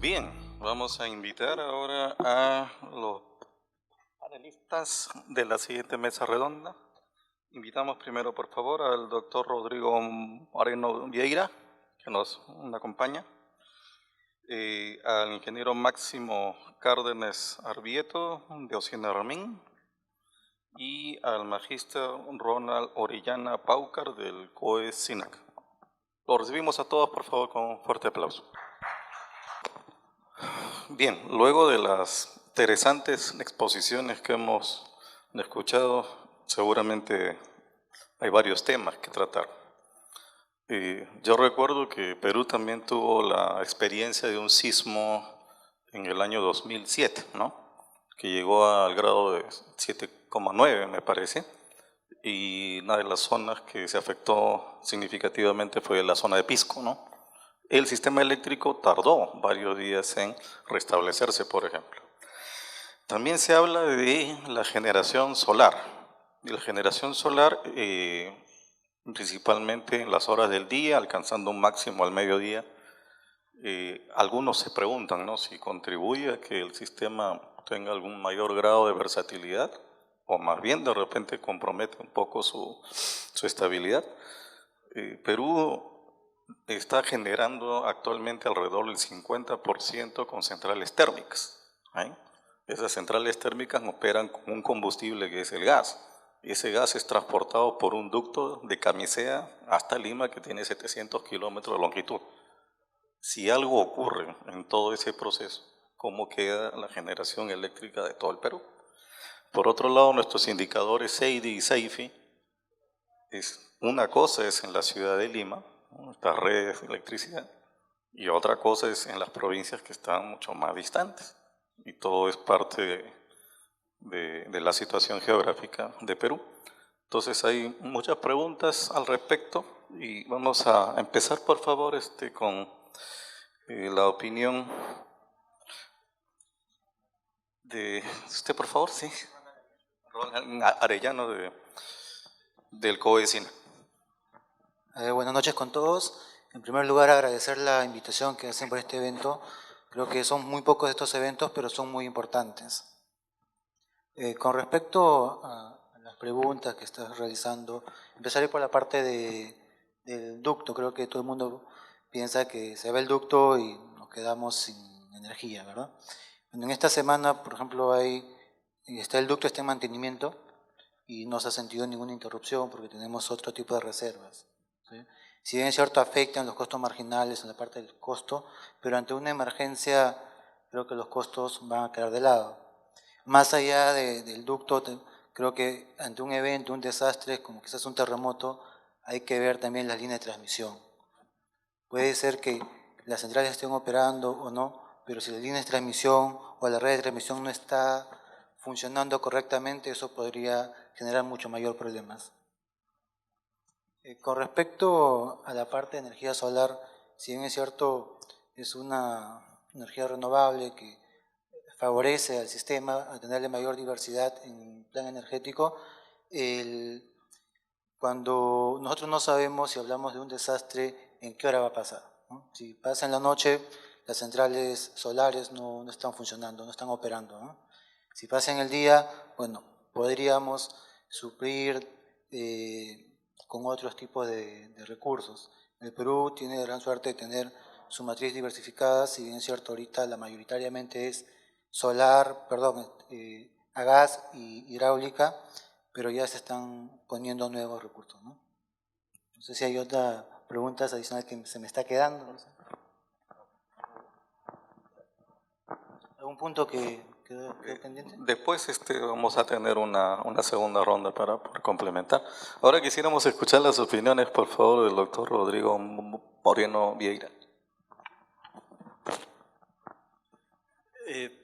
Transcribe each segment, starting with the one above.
Bien, vamos a invitar ahora a los panelistas de la siguiente mesa redonda. Invitamos primero, por favor, al doctor Rodrigo Moreno Vieira, que nos acompaña, al ingeniero Máximo Cárdenas Arbieto, de Ocina Ramín, y al magíster Ronald Orellana Paucar, del COE SINAC. Los recibimos a todos, por favor, con un fuerte aplauso. Bien, luego de las interesantes exposiciones que hemos escuchado, seguramente hay varios temas que tratar. Yo recuerdo que Perú también tuvo la experiencia de un sismo en el año 2007, ¿no? Que llegó al grado de 7,9, me parece, y una de las zonas que se afectó significativamente fue la zona de Pisco, ¿no? El sistema eléctrico tardó varios días en restablecerse, por ejemplo. También se habla de la generación solar. Y la generación solar, principalmente en las horas del día, alcanzando un máximo al mediodía. Algunos se preguntan, ¿no?, si contribuye a que el sistema tenga algún mayor grado de versatilidad o más bien de repente compromete un poco su estabilidad. Perú está generando actualmente alrededor del 50% con centrales térmicas. Esas centrales térmicas operan con un combustible que es el gas. Y ese gas es transportado por un ducto de Camisea hasta Lima, que tiene 700 kilómetros de longitud. Si algo ocurre en todo ese proceso, ¿cómo queda la generación eléctrica de todo el Perú? Por otro lado, nuestros indicadores SEIDI y SEIFI, una cosa es en la ciudad de Lima, estas redes de electricidad, y otra cosa es en las provincias que están mucho más distantes. Y todo es parte de la situación geográfica de Perú. Entonces hay muchas preguntas al respecto y vamos a empezar, por favor, con la opinión de usted, por favor, sí. Ronald Arellano del COE SINAC. Buenas noches con todos. En primer lugar, agradecer la invitación que hacen por este evento. Creo que son muy pocos de estos eventos, pero son muy importantes. Con respecto a las preguntas que estás realizando, empezaré por la parte del ducto. Creo que todo el mundo piensa que se va el ducto y nos quedamos sin energía, ¿verdad? Bueno, en esta semana, por ejemplo, el ducto está en mantenimiento y no se ha sentido ninguna interrupción porque tenemos otro tipo de reservas, ¿sí? Si bien es cierto, afectan los costos marginales en la parte del costo, pero ante una emergencia creo que los costos van a quedar de lado. Más allá del ducto, creo que ante un evento, un desastre, como quizás un terremoto, hay que ver también las líneas de transmisión. Puede ser que las centrales estén operando o no, pero si la línea de transmisión o la red de transmisión no está funcionando correctamente, eso podría generar mucho mayor problemas. Con respecto a la parte de energía solar, si bien es cierto, es una energía renovable que favorece al sistema a tenerle mayor diversidad en plan energético, cuando nosotros no sabemos, si hablamos de un desastre, en qué hora va a pasar, ¿no? Si pasa en la noche, las centrales solares no están funcionando, no están operando, ¿no? Si pasa en el día, bueno, podríamos suplir con otros tipos de recursos. El Perú tiene la gran suerte de tener su matriz diversificada, si bien es cierto, ahorita la mayoritariamente es solar, a gas y hidráulica, pero ya se están poniendo nuevos recursos, ¿no? No sé si hay otras preguntas adicionales que se me está quedando. No sé. ¿Algún punto que quedó pendiente? Después vamos a tener una segunda ronda para complementar. Ahora quisiéramos escuchar las opiniones, por favor, del doctor Rodrigo Moreno Vieira.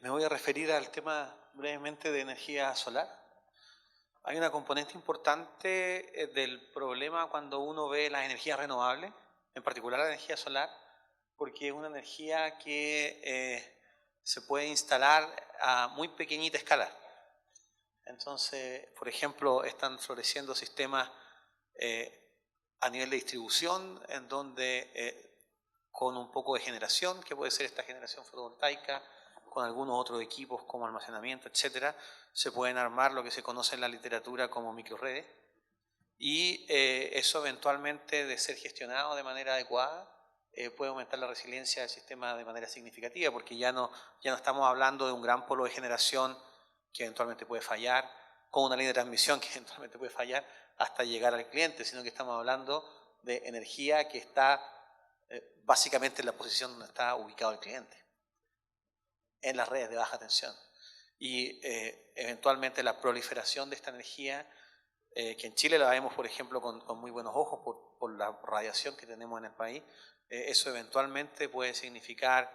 Me voy a referir al tema brevemente de energía solar. Hay una componente importante del problema cuando uno ve las energías renovables, en particular la energía solar, porque es una energía que se puede instalar a muy pequeñita escala. Entonces, por ejemplo, están floreciendo sistemas a nivel de distribución en donde con un poco de generación, que puede ser esta generación fotovoltaica, con algunos otros equipos como almacenamiento, etcétera, se pueden armar lo que se conoce en la literatura como microredes, y eso eventualmente, de ser gestionado de manera adecuada, puede aumentar la resiliencia del sistema de manera significativa, porque ya no estamos hablando de un gran polo de generación que eventualmente puede fallar, con una línea de transmisión que eventualmente puede fallar hasta llegar al cliente, sino que estamos hablando de energía que está básicamente en la posición donde está ubicado el cliente, en las redes de baja tensión. Y eventualmente la proliferación de esta energía, que en Chile la vemos, por ejemplo, con muy buenos ojos por la radiación que tenemos en el país, eso eventualmente puede significar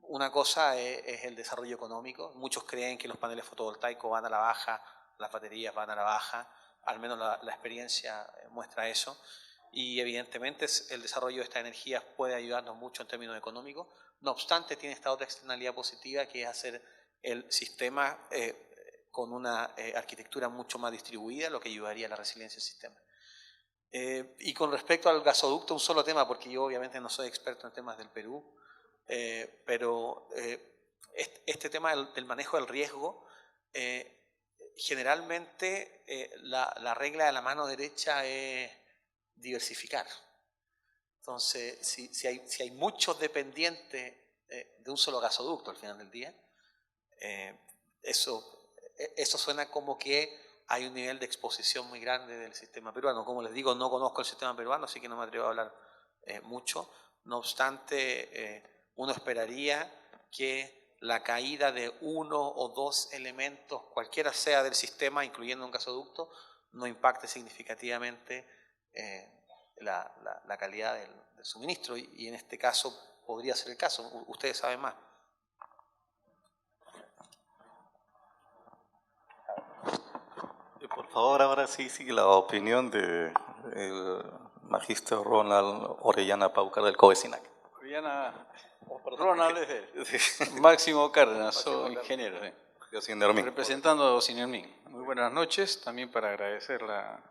una cosa, es el desarrollo económico. Muchos creen que los paneles fotovoltaicos van a la baja, las baterías van a la baja, al menos la experiencia muestra eso. Y evidentemente el desarrollo de estas energías puede ayudarnos mucho en términos económicos. No obstante, tiene esta otra externalidad positiva, que es hacer el sistema con una arquitectura mucho más distribuida, lo que ayudaría a la resiliencia del sistema. Y con respecto al gasoducto, un solo tema, porque yo obviamente no soy experto en temas del Perú, pero este tema del manejo del riesgo, generalmente la regla de la mano derecha es diversificar. Entonces, si hay muchos dependientes de un solo gasoducto al final del día, eso suena como que hay un nivel de exposición muy grande del sistema peruano. Como les digo, no conozco el sistema peruano, así que no me atrevo a hablar mucho. No obstante, uno esperaría que la caída de uno o dos elementos, cualquiera sea del sistema, incluyendo un gasoducto, no impacte significativamente la calidad del suministro. Y en este caso podría ser el caso. Ustedes saben más. Por favor, ahora sí, la opinión del magíster Ronald Orellana Paucar del COVECINAC. Ronald es Máximo Cárdenas, soy ingeniero. Yo soy Nermín. Representando a Sinermín. Muy buenas noches, también para agradecer la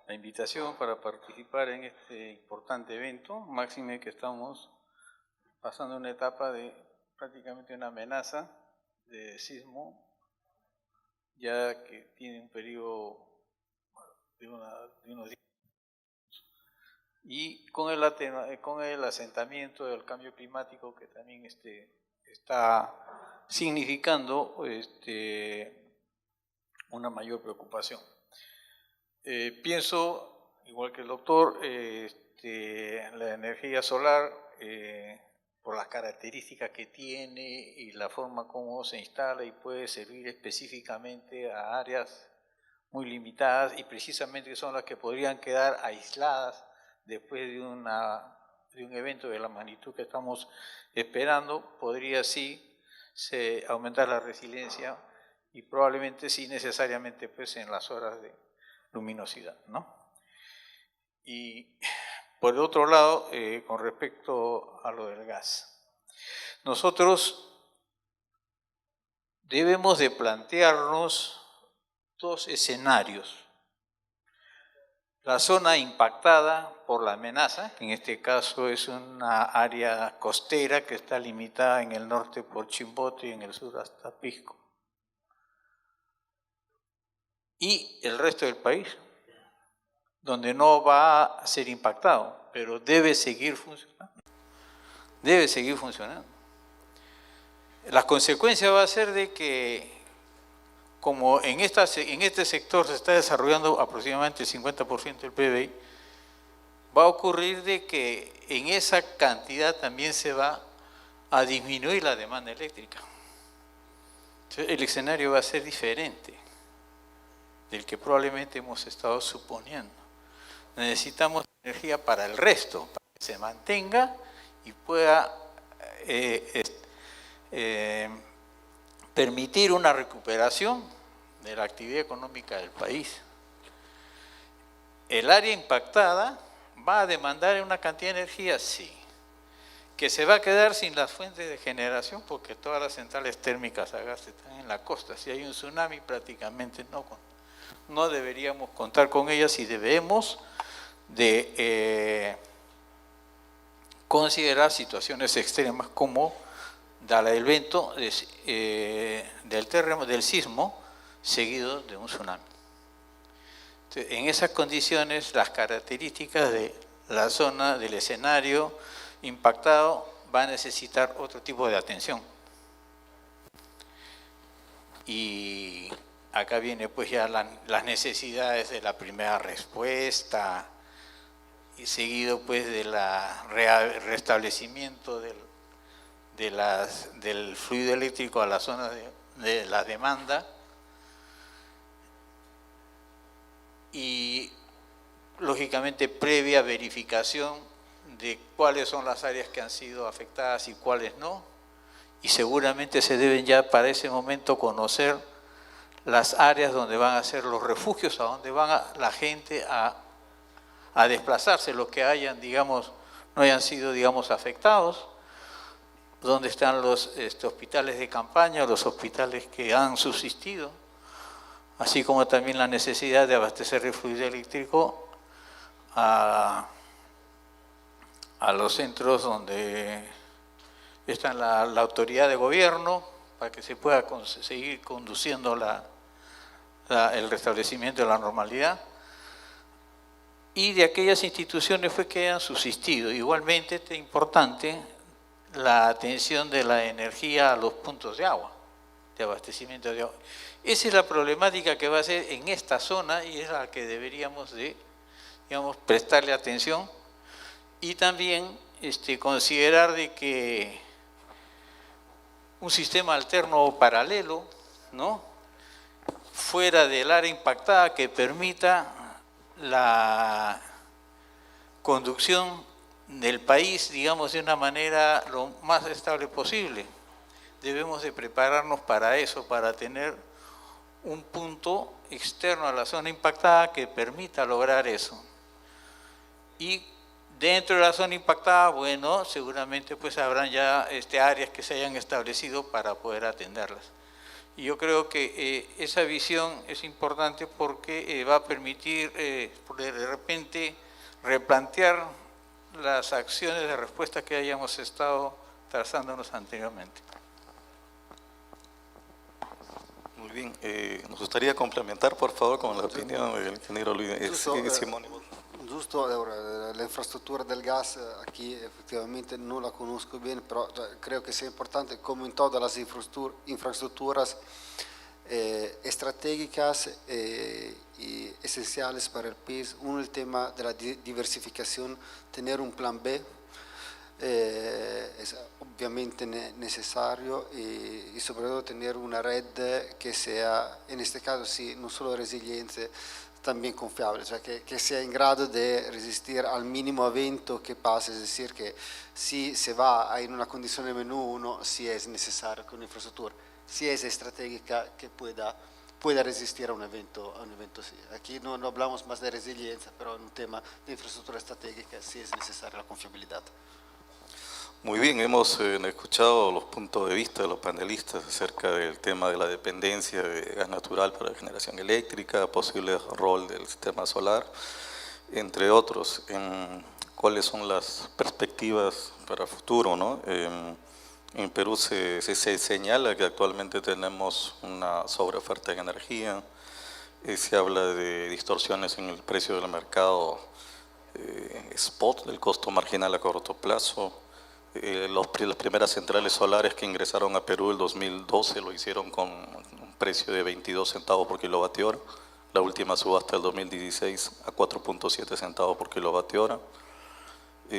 invitación para participar en este importante evento. Máxime que estamos pasando una etapa de prácticamente una amenaza de sismo, ya que tiene un periodo de unos días. Y con el asentamiento del cambio climático, que también está significando una mayor preocupación. Pienso, igual que el doctor, la energía solar, por las características que tiene y la forma como se instala y puede servir específicamente a áreas muy limitadas, y precisamente son las que podrían quedar aisladas después de un evento de la magnitud que estamos esperando, podría sí aumentar la resiliencia, y probablemente sí necesariamente pues en las horas de luminosidad, ¿no? Y por el otro lado, con respecto a lo del gas, nosotros debemos de plantearnos dos escenarios. La zona impactada por la amenaza, en este caso es una área costera que está limitada en el norte por Chimbote y en el sur hasta Pisco. Y el resto del país, donde no va a ser impactado, pero debe seguir funcionando. Debe seguir funcionando. La consecuencia va a ser de que, como en este sector se está desarrollando aproximadamente el 50% del PBI, va a ocurrir de que en esa cantidad también se va a disminuir la demanda eléctrica. Entonces, el escenario va a ser diferente del que probablemente hemos estado suponiendo. Necesitamos energía para el resto, para que se mantenga y pueda permitir una recuperación de la actividad económica del país. El área impactada va a demandar una cantidad de energía, sí. Que se va a quedar sin las fuentes de generación, porque todas las centrales térmicas a gas están en la costa. Si hay un tsunami, prácticamente no deberíamos contar con ellas, y debemos de considerar situaciones extremas como el evento del sismo seguido de un tsunami. Entonces, en esas condiciones, las características de la zona del escenario impactado va a necesitar otro tipo de atención. Y acá viene pues ya las necesidades de la primera respuesta, y seguido pues del restablecimiento del fluido eléctrico a la zona de la demanda, y lógicamente previa verificación de cuáles son las áreas que han sido afectadas y cuáles no, y seguramente se deben ya para ese momento conocer las áreas donde van a ser los refugios, a donde van la gente a desplazarse, los que hayan, digamos, no hayan sido, digamos, afectados, donde están los hospitales de campaña, los hospitales que han subsistido, así como también la necesidad de abastecer el fluido eléctrico a los centros donde está la autoridad de gobierno, para que se pueda seguir conduciendo el restablecimiento de la normalidad, y de aquellas instituciones que han subsistido. Igualmente es importante la atención de la energía a los puntos de agua, de abastecimiento de agua. Esa es la problemática que va a ser en esta zona y es a la que deberíamos de, digamos, prestarle atención, y también considerar de que un sistema alterno o paralelo, ¿no?, fuera del área impactada, que permita la conducción del país, digamos, de una manera lo más estable posible. Debemos de prepararnos para eso, para tener un punto externo a la zona impactada que permita lograr eso. Y dentro de la zona impactada, bueno, seguramente pues habrán ya áreas que se hayan establecido para poder atenderlas. Y yo creo que esa visión es importante porque va a permitir de repente replantear las acciones de respuesta que hayamos estado trazándonos anteriormente. Muy bien, nos gustaría complementar, por favor, con la opinión del ingeniero Luis Simoni. Giusto, allora, l'infrastruttura del gas qui effettivamente non la conosco bene, però credo che sia importante, come in todas las infraestructuras estratégicas y esenciales para el país, uno el tema de la diversificación, tener un plan B es obviamente necesario, y sobre todo tener una red que sea, en este caso sí, no solo resiliente, también confiable, o sea, que sea en grado de resistir al mínimo evento que pase, es decir, que si se va en una condición de menú 1, sí es necesario que una infraestructura, si es estratégica, que pueda resistir a un evento así. Aquí no hablamos más de resiliencia, pero en un tema de infraestructura estratégica sí es necesaria la confiabilidad. Muy bien, hemos escuchado los puntos de vista de los panelistas acerca del tema de la dependencia de gas natural para la generación eléctrica, posible rol del sistema solar, entre otros. ¿Cuáles son las perspectivas para futuro, ¿no? En Perú se señala que actualmente tenemos una sobreoferta de energía, se habla de distorsiones en el precio del mercado spot, del costo marginal a corto plazo. Las primeras centrales solares que ingresaron a Perú el 2012 lo hicieron con un precio de 22 centavos por kilovatio hora. La última subasta del 2016 a 4.7 centavos por kilovatio hora.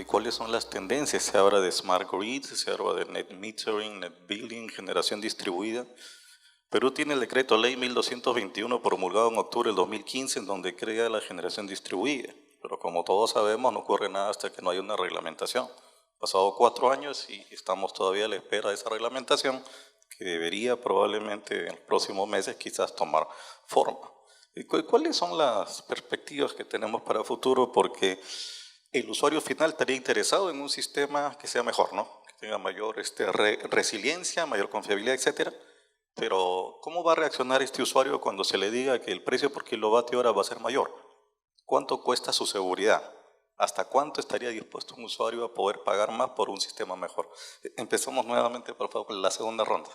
¿Cuáles son las tendencias? Se habla de smart grid, se habla de net metering, net billing, generación distribuida. Perú tiene el decreto ley 1221 promulgado en octubre del 2015 en donde crea la generación distribuida. Pero como todos sabemos no ocurre nada hasta que no haya una reglamentación. Pasado 4 años y estamos todavía a la espera de esa reglamentación que debería probablemente en los próximos meses quizás tomar forma. ¿Cuáles son las perspectivas que tenemos para el futuro? Porque el usuario final estaría interesado en un sistema que sea mejor, ¿no? Que tenga mayor resiliencia, mayor confiabilidad, etcétera. Pero ¿cómo va a reaccionar este usuario cuando se le diga que el precio por kilovatio hora va a ser mayor? ¿Cuánto cuesta su seguridad? ¿Hasta cuánto estaría dispuesto un usuario a poder pagar más por un sistema mejor? Empezamos nuevamente, por favor, con la segunda ronda.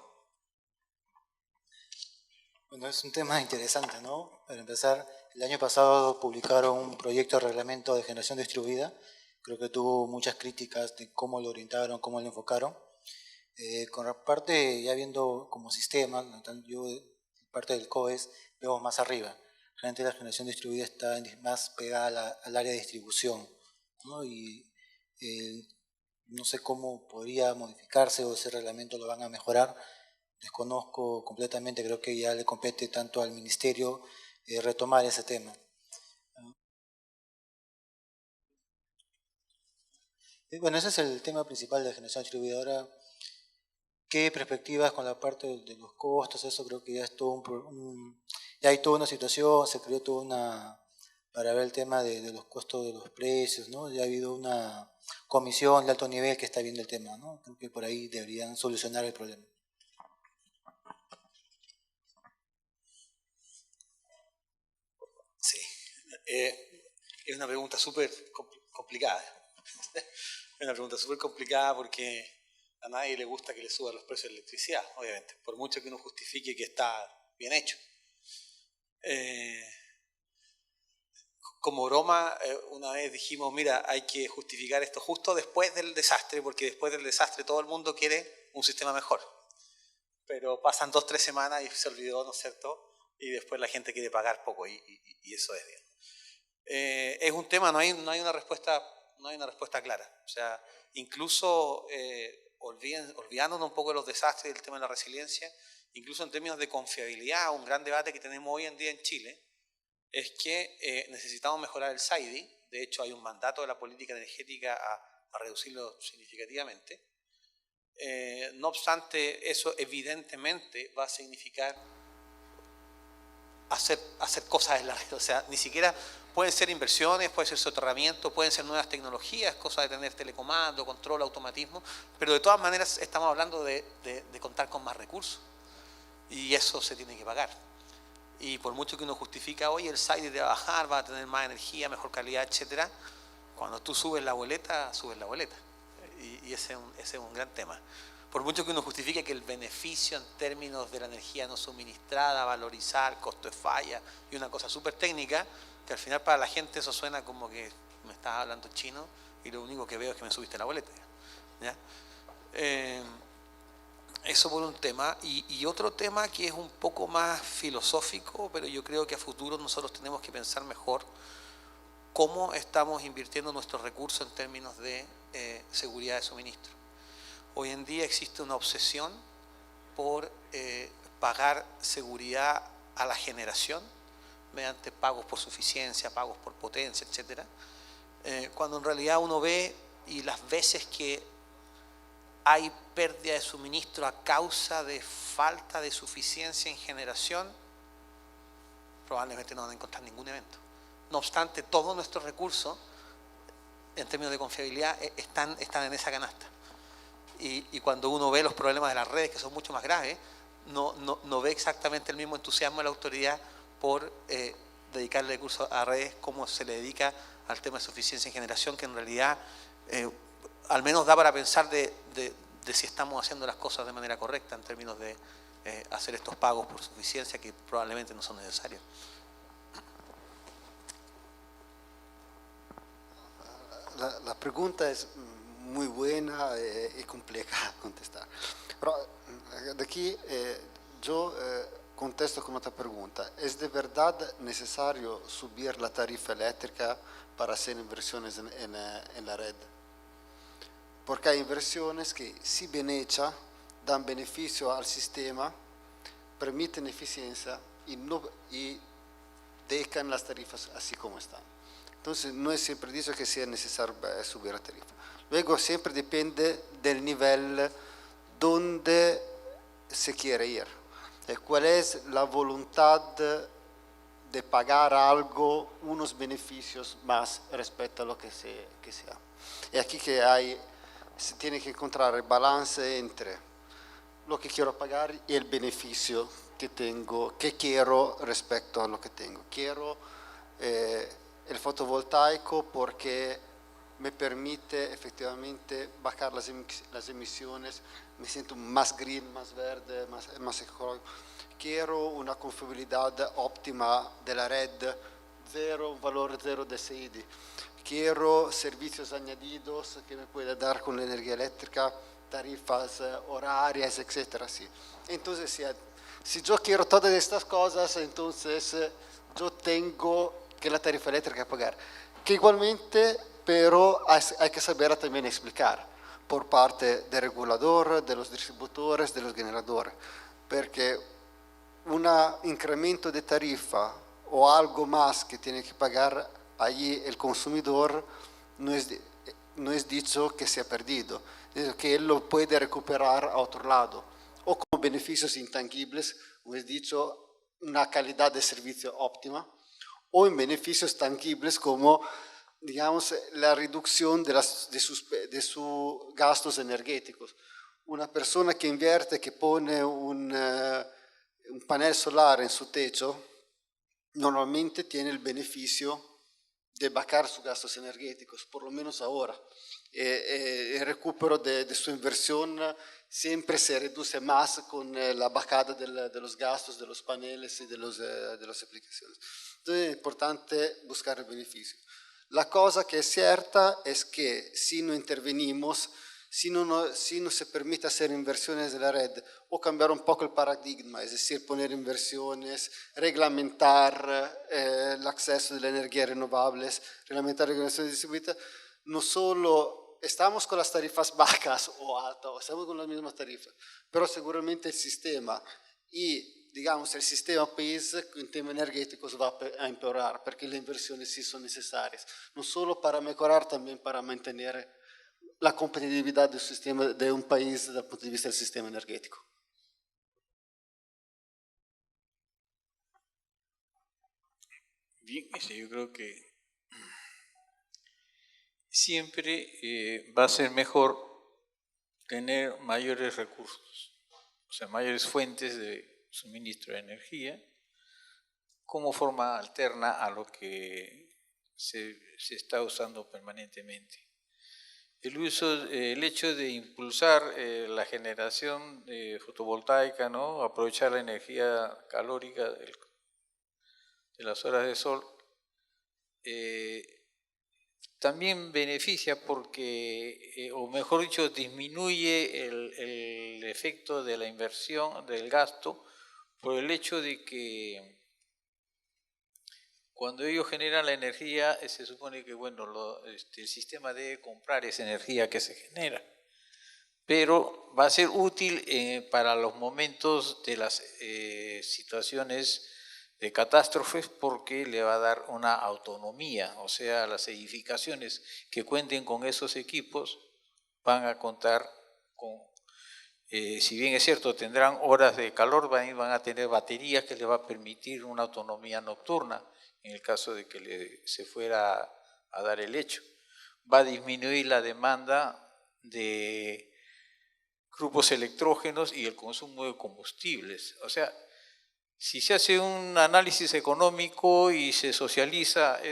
Bueno, es un tema interesante, ¿no? Para empezar, el año pasado publicaron un proyecto de reglamento de generación distribuida. Creo que tuvo muchas críticas de cómo lo orientaron, cómo lo enfocaron. Con la parte, ya viendo como sistema, yo de parte del COES veo más arriba. Realmente la generación distribuida está más pegada al área de distribución, ¿no? Y no sé cómo podría modificarse o ese reglamento lo van a mejorar. Desconozco completamente, creo que ya le compete tanto al Ministerio retomar ese tema. Bueno, ese es el tema principal de la generación distribuidora. ¿Qué perspectivas con la parte de los costos? Eso creo que ya es todo ya hay toda una situación, se creó toda una, para ver el tema de los costos de los precios, ¿no? Ya ha habido una comisión de alto nivel que está viendo el tema, ¿no? Creo que por ahí deberían solucionar el problema. Sí, es una pregunta súper complicada. Es una pregunta súper complicada porque a nadie le gusta que le suban los precios de la electricidad, obviamente, por mucho que uno justifique que está bien hecho. Como broma, una vez dijimos, mira, hay que justificar esto justo después del desastre, porque después del desastre todo el mundo quiere un sistema mejor. Pero pasan 2 o 3 semanas y se olvidó, ¿no es cierto? Y después la gente quiere pagar poco y eso es bien. Es un tema, no hay una respuesta clara. O sea, incluso olvidándonos un poco de los desastres y del tema de la resiliencia, incluso en términos de confiabilidad, un gran debate que tenemos hoy en día en Chile es que necesitamos mejorar el SAIDI. De hecho, hay un mandato de la política energética a reducirlo significativamente. No obstante, eso evidentemente va a significar hacer cosas en la red. O sea, ni siquiera pueden ser inversiones, puede ser soterramiento, pueden ser nuevas tecnologías, cosas de tener telecomando, control, automatismo, pero de todas maneras estamos hablando de contar con más recursos y eso se tiene que pagar. Y por mucho que uno justifica, oye, el SAIDI te va a bajar, va a tener más energía, mejor calidad, etcétera, cuando tú subes la boleta. Y ese es un gran tema. Por mucho que uno justifique que el beneficio en términos de la energía no suministrada, valorizar, costo de falla y una cosa súper técnica, que al final para la gente eso suena como que me estás hablando chino y lo único que veo es que me subiste la boleta. ¿Ya? Eso por un tema. Y otro tema que es un poco más filosófico, pero yo creo que a futuro nosotros tenemos que pensar mejor cómo estamos invirtiendo nuestros recursos en términos de seguridad de suministro. Hoy en día existe una obsesión por pagar seguridad a la generación mediante pagos por suficiencia, pagos por potencia, etc. Cuando en realidad uno ve y las veces que hay pérdida de suministro a causa de falta de suficiencia en generación, probablemente no van a encontrar ningún evento. No obstante, todos nuestros recursos, en términos de confiabilidad, están en esa canasta. Y cuando uno ve los problemas de las redes, que son mucho más graves, no ve exactamente el mismo entusiasmo de la autoridad por dedicarle recursos a redes como se le dedica al tema de suficiencia en generación, que en realidad al menos da para pensar de si estamos haciendo las cosas de manera correcta en términos de hacer estos pagos por suficiencia que probablemente no son necesarios. La pregunta es muy buena y compleja contestar. Pero de aquí yo contesto con otra pregunta. ¿Es de verdad necesario subir la tarifa eléctrica para hacer inversiones en la red? Porque hay inversiones que, si bien hechas, dan beneficio al sistema, permiten eficiencia y dejan las tarifas así como están. Entonces, no es siempre dicho que sea necesario subir la tarifa. Luego, siempre depende del nivel donde se quiere ir. ¿Cuál es la voluntad de pagar algo, unos beneficios más respecto a lo que sea? Y aquí que se tiene que encontrar el balance entre lo que quiero pagar y el beneficio que quiero respecto a lo que tengo. Quiero el fotovoltaico porque me permite efectivamente bajar las emisiones, me siento más green, más verde, más ecológico. Quiero una confiabilidad óptima de la red, un valor cero de SID. Quiero servicios añadidos que me pueda dar con la energía eléctrica, tarifas horarias, etc. Sí. Entonces, si yo quiero todas estas cosas, entonces yo tengo que la tarifa eléctrica pagar. Que igualmente, pero hay que saber también explicar por parte del regulador, de los distribuidores, de los generadores, porque un incremento de tarifa o algo más que tiene que pagar allí el consumidor no es dicho que sea perdido, es que él lo puede recuperar a otro lado, o como beneficios intangibles, como es dicho, una calidad de servicio óptima, o en beneficios tangibles como, digamos, la reducción de sus gastos energéticos. Una persona que invierte, que pone un panel solar en su techo, normalmente tiene el beneficio de bajar sus gastos energéticos, por lo menos ahora. El recupero de su inversión siempre se reduce más con la bajada de los gastos de los paneles y de las aplicaciones. Entonces es importante buscar el beneficio. La cosa que es cierta es que si no intervenimos, si no se permite hacer inversiones de la red o cambiar un poco el paradigma, es decir, poner inversiones, reglamentar el acceso de las energías renovables, reglamentar la generación distribuida, no solo estamos con las tarifas bajas o altas, estamos con las mismas tarifas, pero seguramente el sistema y, digamos, el sistema país en temas energéticos va a empeorar, porque las inversiones sí son necesarias, no solo para mejorar, también para mantener la competitividad del sistema de un país desde el punto de vista del sistema energético. Bien, yo creo que siempre va a ser mejor tener mayores recursos, o sea, mayores fuentes de suministro de energía como forma alterna a lo que se está usando permanentemente. El hecho de impulsar la generación fotovoltaica, ¿no? Aprovechar la energía calórica de las horas de sol, también beneficia porque, o mejor dicho, disminuye el efecto de la inversión, del gasto, por el hecho de que cuando ellos generan la energía, se supone que bueno, el sistema debe comprar esa energía que se genera, pero va a ser útil para los momentos de las situaciones de catástrofes porque le va a dar una autonomía, o sea, las edificaciones que cuenten con esos equipos van a contar con, si bien es cierto, tendrán horas de calor, van a tener baterías que les va a permitir una autonomía nocturna, en el caso de que se fuera a dar el hecho. Va a disminuir la demanda de grupos electrógenos y el consumo de combustibles. O sea, si se hace un análisis económico y se socializa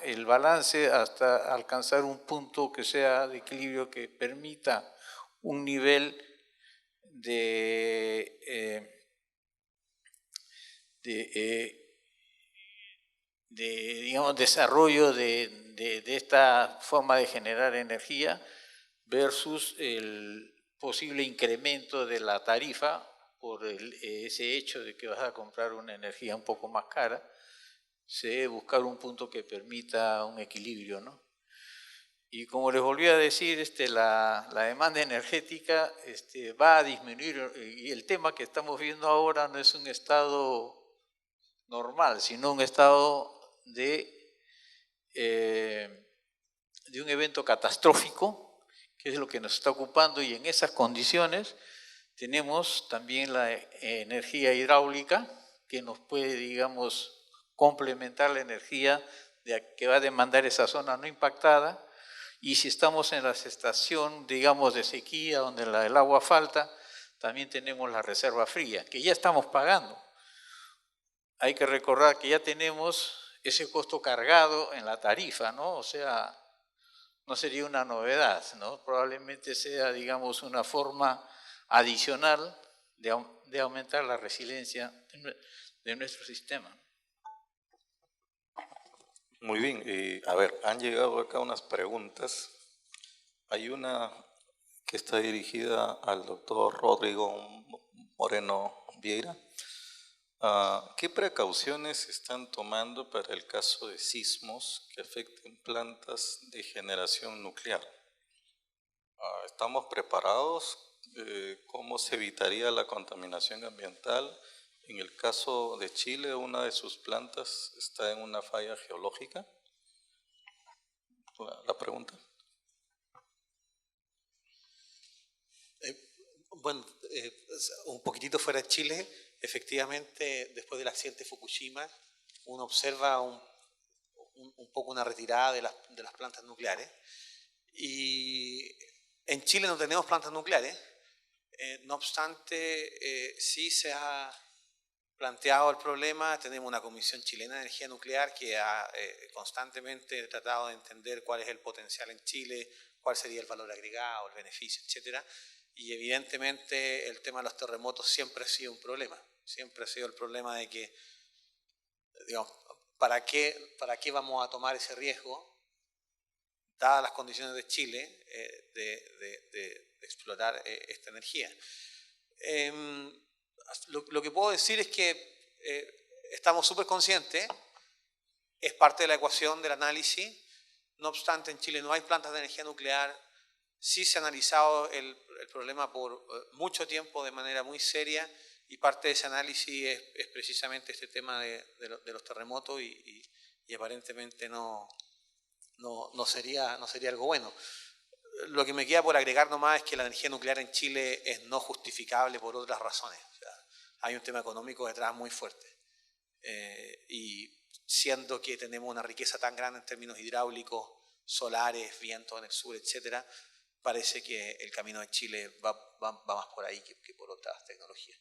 el balance hasta alcanzar un punto que sea de equilibrio que permita un nivel digamos, desarrollo de esta forma de generar energía versus el posible incremento de la tarifa por ese hecho de que vas a comprar una energía un poco más cara, se debe buscar un punto que permita un equilibrio, ¿no? Y como les volví a decir, la demanda energética va a disminuir, y el tema que estamos viendo ahora no es un estado normal, sino un estado de un evento catastrófico, que es lo que nos está ocupando, y en esas condiciones tenemos también la energía hidráulica, que nos puede, digamos, complementar la energía que va a demandar esa zona no impactada. Y si estamos en la estación, digamos, de sequía, donde el agua falta, también tenemos la reserva fría, que ya estamos pagando. Hay que recordar que ya tenemos ese costo cargado en la tarifa, ¿no? O sea, no sería una novedad, ¿no? Probablemente sea, digamos, una forma adicional de aumentar la resiliencia de nuestro sistema. Muy bien, a ver, han llegado acá unas preguntas. Hay una que está dirigida al doctor Rodrigo Moreno Vieira. ¿Qué precauciones se están tomando para el caso de sismos que afecten plantas de generación nuclear? ¿Estamos preparados? ¿Cómo se evitaría la contaminación ambiental? En el caso de Chile, una de sus plantas está en una falla geológica. La pregunta. Bueno, un poquitito fuera de Chile, efectivamente, después del accidente de Fukushima, uno observa un poco una retirada de las plantas nucleares. Y en Chile no tenemos plantas nucleares, no obstante, sí se ha planteado el problema. Tenemos una Comisión Chilena de Energía Nuclear que ha constantemente tratado de entender cuál es el potencial en Chile, cuál sería el valor agregado, el beneficio, etcétera. Y evidentemente el tema de los terremotos siempre ha sido un problema. Siempre ha sido el problema de que, digamos, ¿para qué vamos a tomar ese riesgo, dadas las condiciones de Chile, de explotar esta energía? Lo que puedo decir es que estamos súper conscientes, es parte de la ecuación del análisis. No obstante, en Chile no hay plantas de energía nuclear. Sí se ha analizado el problema por mucho tiempo de manera muy seria, y parte de ese análisis es precisamente este tema de los terremotos, y aparentemente no sería algo bueno. Lo que me queda por agregar nomás es que la energía nuclear en Chile es no justificable por otras razones. O sea, hay un tema económico detrás muy fuerte. Y siendo que tenemos una riqueza tan grande en términos hidráulicos, solares, vientos en el sur, etcétera, parece que el camino de Chile va más por ahí que por otras tecnologías.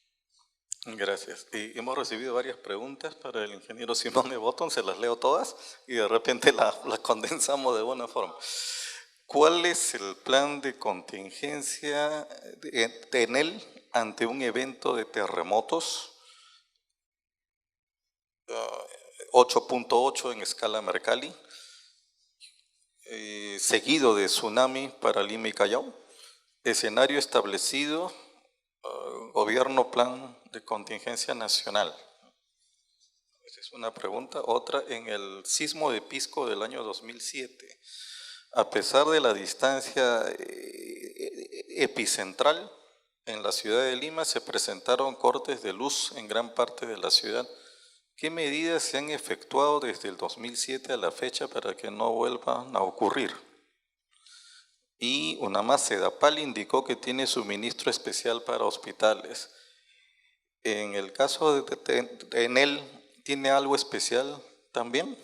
Gracias. Y hemos recibido varias preguntas para el ingeniero Simone Botton, se las leo todas y de repente las condensamos de buena forma. ¿Cuál es el plan de contingencia de Enel ante un evento de terremotos 8.8 en escala Mercalli, seguido de tsunami para Lima y Callao? Escenario establecido, gobierno plan de contingencia nacional. Esa es una pregunta. Otra, en el sismo de Pisco del año 2007, a pesar de la distancia epicentral en la ciudad de Lima, se presentaron cortes de luz en gran parte de la ciudad. ¿Qué medidas se han efectuado desde el 2007 a la fecha para que no vuelvan a ocurrir? Y una más, Sedapal indicó que tiene suministro especial para hospitales. En el caso de Enel, ¿tiene algo especial también?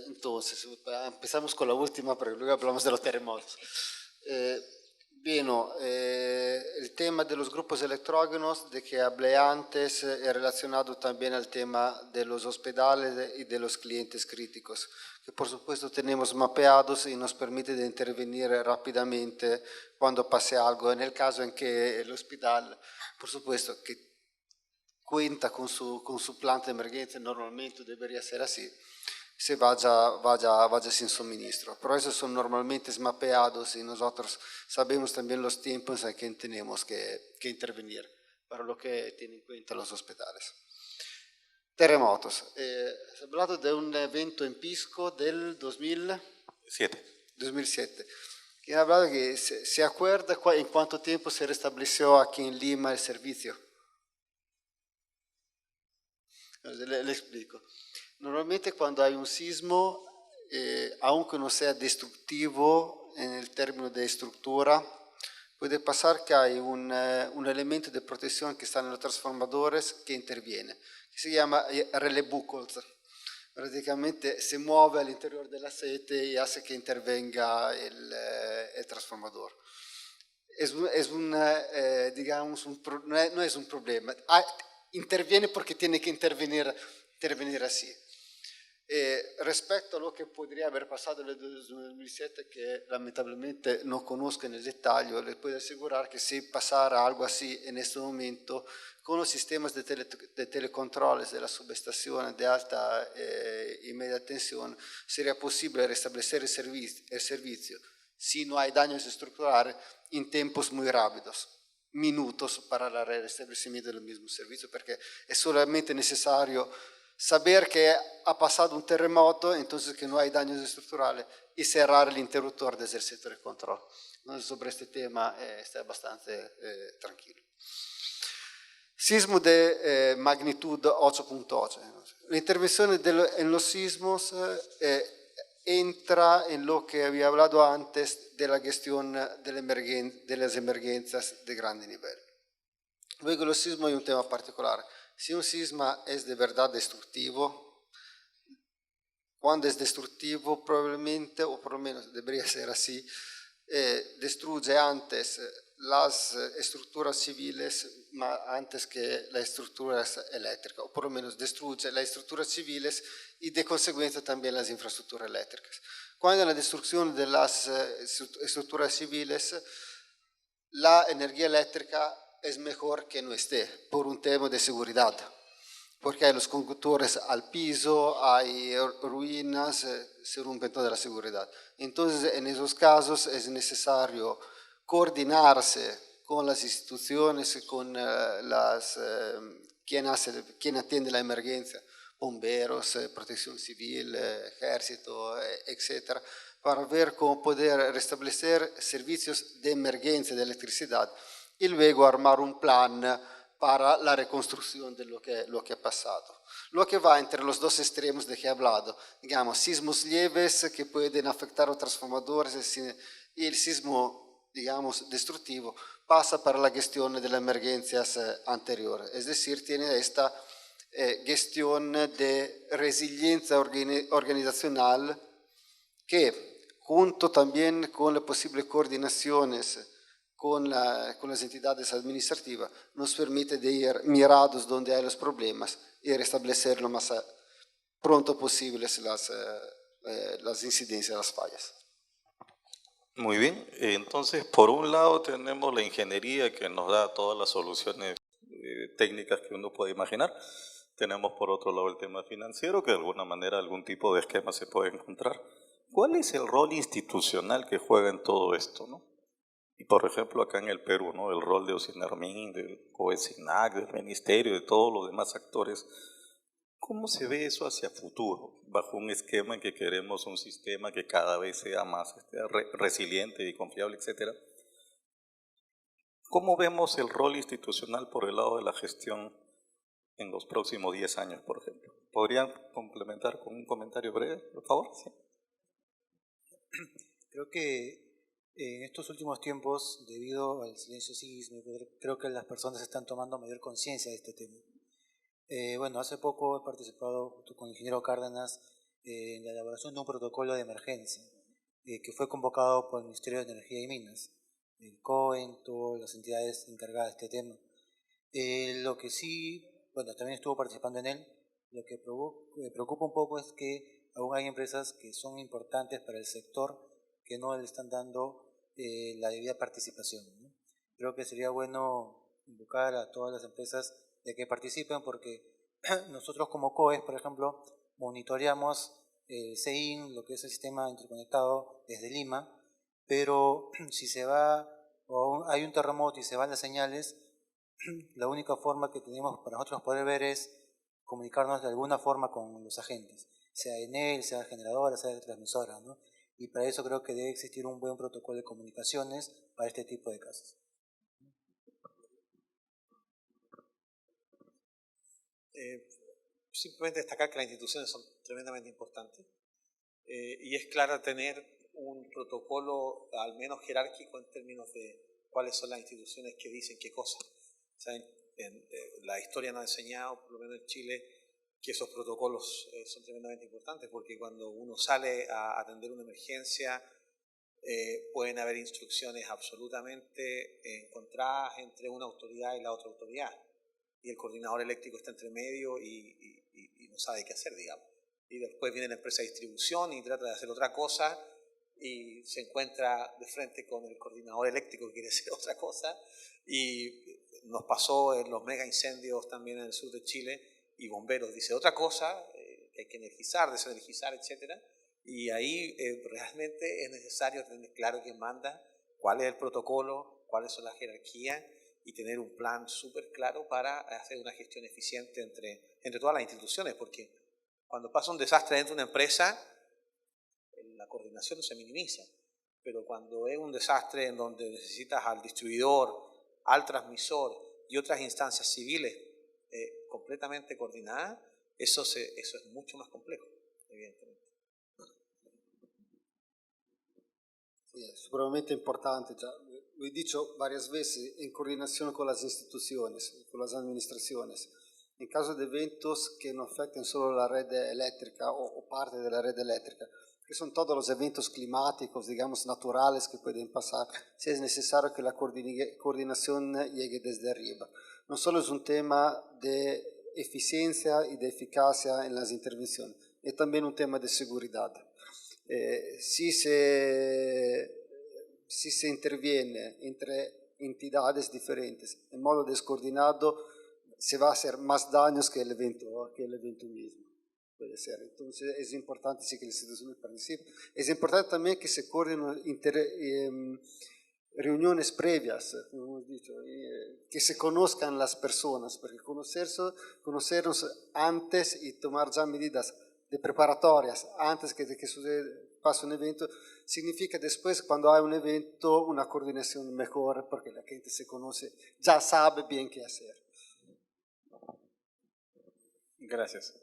Entonces, empezamos con la última, pero luego hablamos de los terremotos. El tema de los grupos electrógenos, de que hablé antes, es relacionado también al tema de los hospitales y de los clientes críticos, que por supuesto tenemos mapeados y nos permite de intervenir rápidamente cuando pase algo. En el caso en que el hospital, por supuesto, que cuenta con su plan de emergencia, normalmente debería ser así, se vaya sin suministro. Pero esos son normalmente mapeados y nosotros sabemos también los tiempos en que tenemos que intervenir, para lo que tienen en cuenta los hospitales. Terremotos. Se ha hablado de un evento en Pisco del 2007. ¿Quién ha hablado que se acuerda en cuánto tiempo se restableció aquí en Lima el servicio? Le explico. Normalmente cuando hay un sismo, aunque no sea destructivo en el término de estructura, puede pasar que hay un elemento de protección que está en los transformadores que interviene, que se llama relay buckles. Prácticamente se mueve al interior de la sete y hace que intervenga el transformador. No es un problema. Interviene porque tiene que intervenir así. Rispetto a lo che potrebbe aver passato nel 2007, che lamentabilmente no conozco nel dettaglio, le puedo asegurar que si pasara algo así en este momento, con los sistemas de telecontroles de la subestación de alta y media tensión, sería posible restablecer el servicio si no hay daños estructurales en tiempos muy rápidos, minutos para el restablecimiento del mismo servicio, porque es solamente necesario saber que ha pasado un terremoto, entonces que no hay daños estructurales, y cerrar el interruptor desde el sector de control. Entonces, sobre este tema está bastante tranquilo. Sismo de magnitud 8.8. La intervención en los sismos entra en lo que había hablado antes de la gestión de las emergencias de grande nivel. Luego, los sismos hay un tema particular. Si un sisma es de verdad destructivo, cuando es destructivo probablemente, o por lo menos debería ser así, destruye antes las estructuras civiles antes que las estructuras eléctricas, o por lo menos destruye las estructuras civiles y de consecuencia también las infraestructuras eléctricas. Cuando la destrucción de las estructuras civiles, la energía eléctrica es mejor que no esté, por un tema de seguridad, porque hay los conductores al piso, hay ruinas, se rompe toda la seguridad. Entonces, en esos casos es necesario coordinarse con las instituciones, con quien atiende la emergencia, bomberos, protección civil, ejército, etc., para ver cómo poder restablecer servicios de emergencia de electricidad y luego armar un plan para la reconstrucción de lo que ha pasado. Lo que va entre los dos extremos de que he hablado, digamos, sismos leves que pueden afectar a transformadores y el sismo, digamos, destructivo, pasa para la gestión de las emergencias anteriores. Es decir, tiene esta gestión de resiliencia organizacional que, junto también con las posibles coordinaciones con las entidades administrativas, nos permite de ir mirados donde hay los problemas y restablecer lo más pronto posible las incidencias, las fallas. Muy bien, entonces por un lado tenemos la ingeniería que nos da todas las soluciones técnicas que uno puede imaginar. Tenemos por otro lado el tema financiero, que de alguna manera algún tipo de esquema se puede encontrar. ¿Cuál es el rol institucional que juega en todo esto, no? Y por ejemplo acá en el Perú, ¿no? El rol de OCINERMIN, del COESINAC, del Ministerio, de todos los demás actores. ¿Cómo se ve eso hacia futuro? Bajo un esquema en que queremos un sistema que cada vez sea más resiliente y confiable, etcétera. ¿Cómo vemos el rol institucional por el lado de la gestión en los próximos 10 años, por ejemplo? ¿Podrían complementar con un comentario breve, por favor? Sí. Creo que en estos últimos tiempos, debido al silencio sísmico, creo que las personas están tomando mayor conciencia de este tema. Bueno, hace poco he participado junto con el ingeniero Cárdenas en la elaboración de un protocolo de emergencia que fue convocado por el Ministerio de Energía y Minas, el COEN, todas las entidades encargadas de este tema. Lo que sí, bueno, también estuvo participando en él, lo que me preocupa un poco es que aún hay empresas que son importantes para el sector que no le están dando la debida participación, ¿no? Creo que sería bueno invocar a todas las empresas de que participen, porque nosotros como COES, por ejemplo, monitoreamos el CEIN, lo que es el sistema interconectado desde Lima, pero si se va o hay un terremoto y se van las señales, la única forma que tenemos para nosotros poder ver es comunicarnos de alguna forma con los agentes, sea Enel, sea generadora, sea transmisora, ¿no? Y para eso creo que debe existir un buen protocolo de comunicaciones para este tipo de casos. Simplemente destacar que las instituciones son tremendamente importantes y es claro tener un protocolo al menos jerárquico en términos de cuáles son las instituciones que dicen qué cosas. O sea, la historia nos ha enseñado, por lo menos en Chile, que esos protocolos son tremendamente importantes, porque cuando uno sale a atender una emergencia pueden haber instrucciones absolutamente encontradas entre una autoridad y la otra autoridad, y el coordinador eléctrico está entre medio y no sabe qué hacer, digamos. y después viene la empresa de distribución y trata de hacer otra cosa y se encuentra de frente con el coordinador eléctrico que quiere hacer otra cosa, y nos pasó en los mega incendios también en el sur de Chile, y bomberos dice otra cosa, que hay que energizar, desenergizar, etc. Y ahí realmente es necesario tener claro quién manda, cuál es el protocolo, cuáles son las jerarquías, y tener un plan súper claro para hacer una gestión eficiente entre todas las instituciones, porque cuando pasa un desastre dentro de una empresa, la coordinación se minimiza, pero cuando es un desastre en donde necesitas al distribuidor, al transmisor y otras instancias civiles completamente coordinadas, eso es mucho más complejo, evidentemente. Sí, es supremamente importante. Ya lo he dicho varias veces, en coordinación con las instituciones, con las administraciones. En caso de eventos que no afecten solo la red eléctrica o parte de la red eléctrica, que son todos los eventos climáticos, digamos, naturales que pueden pasar, si es necesario que la coordinación llegue desde arriba. No solo es un tema de eficiencia y de eficacia en las intervenciones, es también un tema de seguridad. Si se interviene entre entidades diferentes en modo descoordinado, se va a hacer más daños que el evento mismo. Puede ser. Entonces es importante sí, que las instituciones participen. Es importante también que se coordinen reuniones previas, como hemos dicho, que se conozcan las personas, porque conocernos antes y tomar ya medidas de preparatorias antes de que pase un evento, significa después, cuando hay un evento, una coordinación mejor, porque la gente se conoce, ya sabe bien qué hacer. Gracias.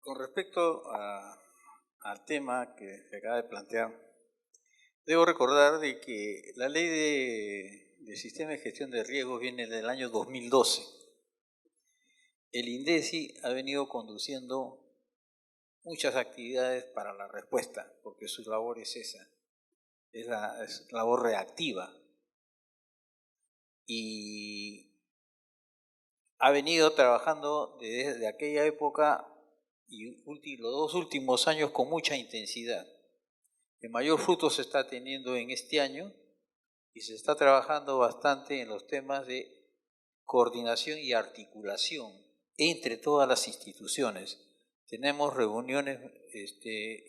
Con respecto al tema que se acaba de plantear, debo recordar de que la ley de sistema de gestión de riesgos viene del año 2012. El INDECI ha venido conduciendo muchas actividades para la respuesta, porque su labor es esa, es labor reactiva. Y ha venido trabajando desde aquella época y los 2 últimos años con mucha intensidad. El mayor fruto se está teniendo en este año y se está trabajando bastante en los temas de coordinación y articulación entre todas las instituciones. Tenemos reuniones,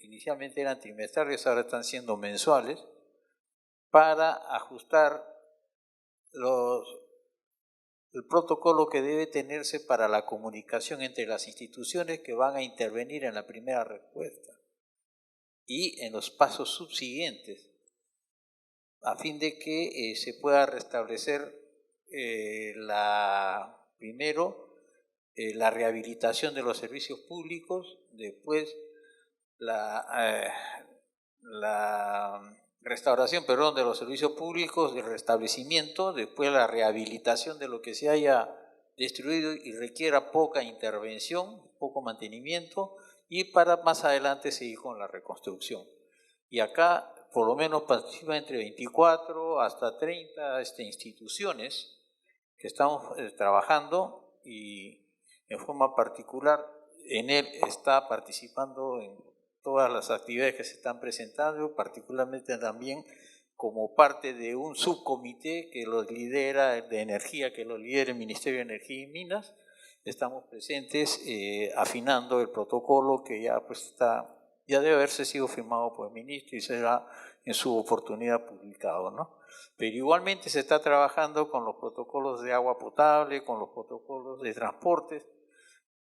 inicialmente eran trimestrales, ahora están siendo mensuales, para ajustar el protocolo que debe tenerse para la comunicación entre las instituciones que van a intervenir en la primera respuesta y en los pasos subsiguientes, a fin de que se pueda restablecer primero la rehabilitación de los servicios públicos, después la restauración, de los servicios públicos, de restablecimiento, después la rehabilitación de lo que se haya destruido y requiera poca intervención, poco mantenimiento, y para más adelante seguir con la reconstrucción. Y acá por lo menos participan entre 24 hasta 30 instituciones que estamos trabajando, y en forma particular en él está participando en todas las actividades que se están presentando, particularmente también como parte de un subcomité que los lidera, de energía, que lo lidera el Ministerio de Energía y Minas. Estamos presentes afinando el protocolo que ya ya debe haberse sido firmado por el ministro y será en su oportunidad publicado, ¿no? Pero igualmente se está trabajando con los protocolos de agua potable, con los protocolos de transportes,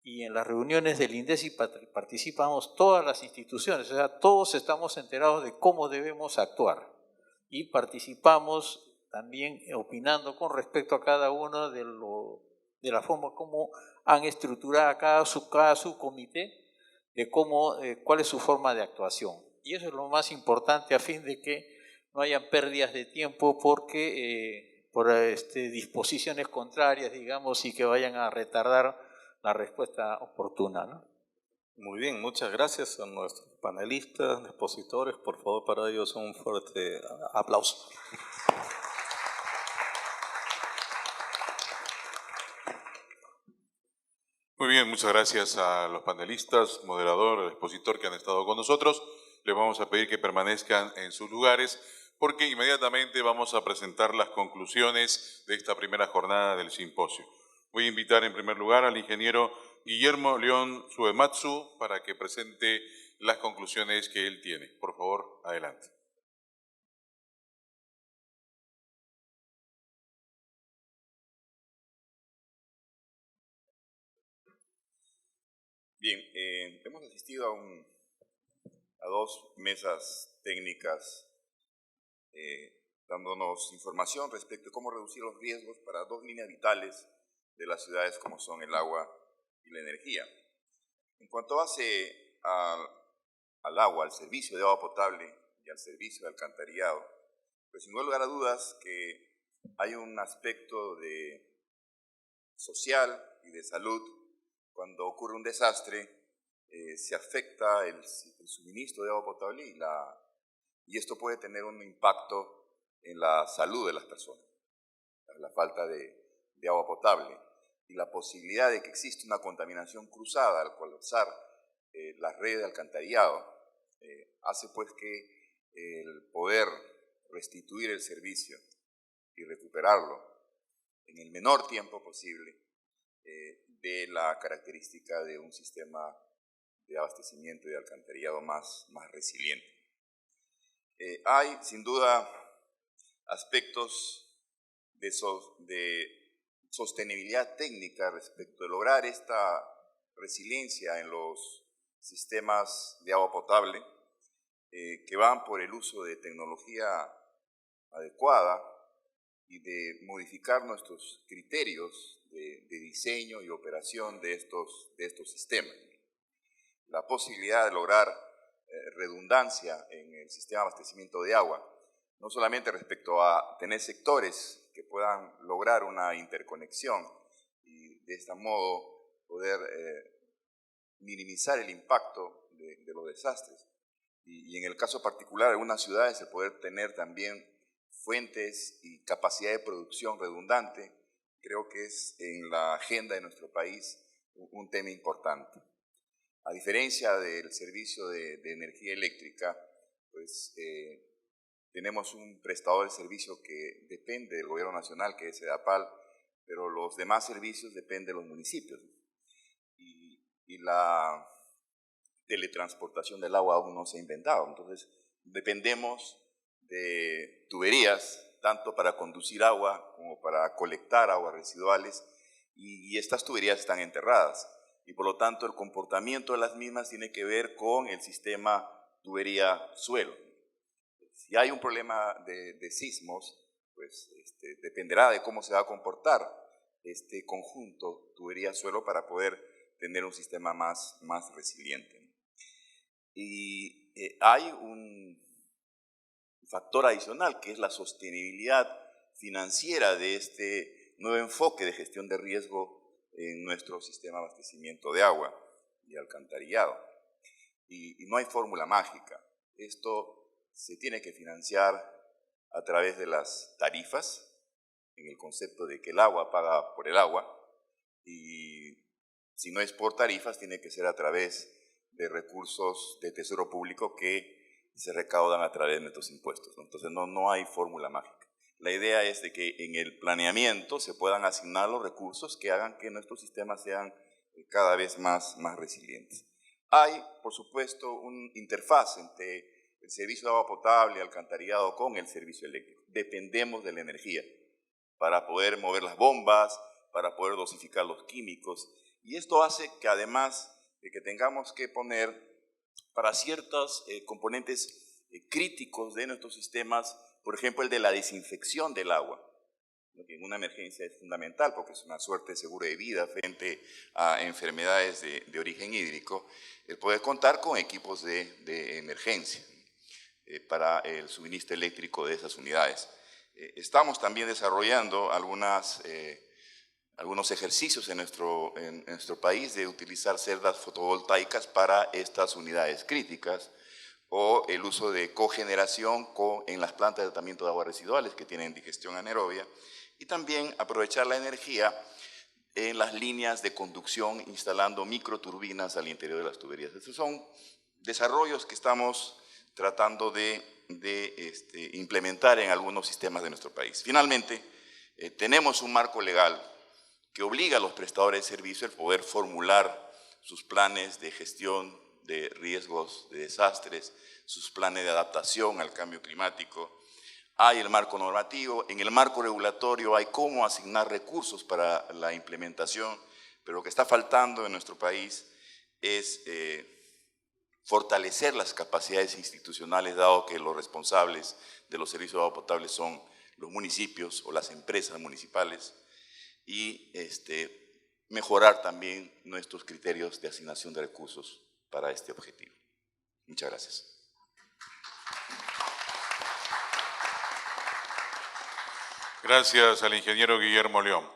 y en las reuniones del INDECI participamos todas las instituciones, o sea, todos estamos enterados de cómo debemos actuar y participamos también opinando con respecto a cada uno de la forma como han estructurado cada subcomité, de cuál es su forma de actuación. Y eso es lo más importante a fin de que no hayan pérdidas de tiempo por disposiciones contrarias, digamos, y que vayan a retardar la respuesta oportuna, ¿no? Muy bien, muchas gracias a nuestros panelistas, expositores. Por favor, para ellos un fuerte aplauso. Muy bien, muchas gracias a los panelistas, moderador, el expositor que han estado con nosotros. Les vamos a pedir que permanezcan en sus lugares porque inmediatamente vamos a presentar las conclusiones de esta primera jornada del simposio. Voy a invitar en primer lugar al ingeniero Guillermo León Suematsu para que presente las conclusiones que él tiene. Por favor, adelante. Bien, hemos asistido a dos mesas técnicas dándonos información respecto a cómo reducir los riesgos para dos líneas vitales de las ciudades como son el agua y la energía. En cuanto hace al agua, al servicio de agua potable y al servicio de alcantarillado, pues sin lugar a dudas que hay un aspecto social y de salud. Cuando ocurre un desastre, se afecta el suministro de agua potable y esto puede tener un impacto en la salud de las personas. La falta de agua potable y la posibilidad de que exista una contaminación cruzada al colapsar la red de alcantarillado hace pues que el poder restituir el servicio y recuperarlo en el menor tiempo posible de la característica de un sistema de abastecimiento y de alcantarillado más resiliente. Hay, sin duda, aspectos de sostenibilidad técnica respecto de lograr esta resiliencia en los sistemas de agua potable que van por el uso de tecnología adecuada y de modificar nuestros criterios de diseño y operación de estos sistemas. La posibilidad de lograr redundancia en el sistema de abastecimiento de agua, no solamente respecto a tener sectores que puedan lograr una interconexión y de este modo poder minimizar el impacto de los desastres. Y en el caso particular de algunas ciudades, el poder tener también fuentes y capacidad de producción redundante, creo que es en la agenda de nuestro país un tema importante. A diferencia del servicio de energía eléctrica, pues tenemos un prestador de servicio que depende del gobierno nacional, que es EDAPAL, pero los demás servicios dependen de los municipios. Y la teletransportación del agua aún no se ha inventado, entonces dependemos de tuberías, tanto para conducir agua como para colectar aguas residuales, y estas tuberías están enterradas, y por lo tanto el comportamiento de las mismas tiene que ver con el sistema tubería-suelo. Si hay un problema de sismos, pues dependerá de cómo se va a comportar este conjunto tubería-suelo para poder tener un sistema más resiliente. Y hay un factor adicional que es la sostenibilidad financiera de este nuevo enfoque de gestión de riesgo en nuestro sistema de abastecimiento de agua y alcantarillado. Y no hay fórmula mágica. Esto se tiene que financiar a través de las tarifas, en el concepto de que el agua paga por el agua, y si no es por tarifas, tiene que ser a través de recursos de tesoro público que se recaudan a través de nuestros impuestos, ¿no? Entonces no hay fórmula mágica. La idea es de que en el planeamiento se puedan asignar los recursos que hagan que nuestros sistemas sean cada vez más resilientes. Hay, por supuesto, una interfaz entre el servicio de agua potable y alcantarillado con el servicio eléctrico. Dependemos de la energía para poder mover las bombas, para poder dosificar los químicos, y esto hace que además de que tengamos que poner para ciertos componentes críticos de nuestros sistemas, por ejemplo el de la desinfección del agua, que en una emergencia es fundamental porque es una suerte de seguro de vida frente a enfermedades de origen hídrico, el poder contar con equipos de emergencia para el suministro eléctrico de esas unidades. Estamos también desarrollando algunos ejercicios en nuestro país de utilizar celdas fotovoltaicas para estas unidades críticas o el uso de cogeneración en las plantas de tratamiento de aguas residuales que tienen digestión anaerobia y también aprovechar la energía en las líneas de conducción, instalando microturbinas al interior de las tuberías. Estos son desarrollos que estamos tratando de implementar en algunos sistemas de nuestro país. Finalmente, tenemos un marco legal que obliga a los prestadores de servicio a poder formular sus planes de gestión de riesgos, de desastres, sus planes de adaptación al cambio climático. Hay el marco normativo, en el marco regulatorio hay cómo asignar recursos para la implementación, pero lo que está faltando en nuestro país es fortalecer las capacidades institucionales, dado que los responsables de los servicios de agua potable son los municipios o las empresas municipales, y mejorar también nuestros criterios de asignación de recursos para este objetivo. Muchas gracias. Gracias al ingeniero Guillermo León.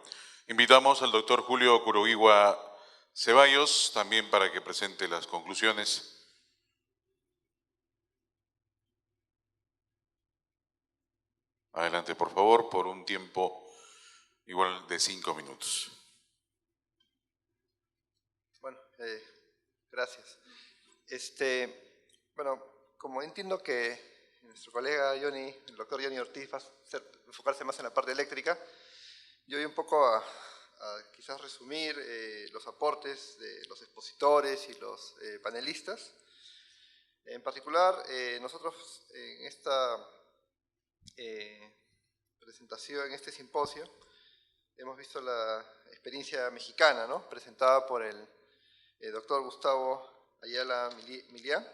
Invitamos al doctor Julio Kurowiwa Ceballos también para que presente las conclusiones. Adelante, por favor, por un tiempo igual de 5 minutos. Bueno, gracias. Bueno, como entiendo que nuestro colega Johnny, el doctor Johnny Ortiz, va a enfocarse más en la parte eléctrica, yo voy un poco a quizás resumir los aportes de los expositores y los panelistas. En particular, nosotros en esta presentación, en este simposio, hemos visto la experiencia mexicana, ¿no?, presentada por el doctor Gustavo Ayala Milián,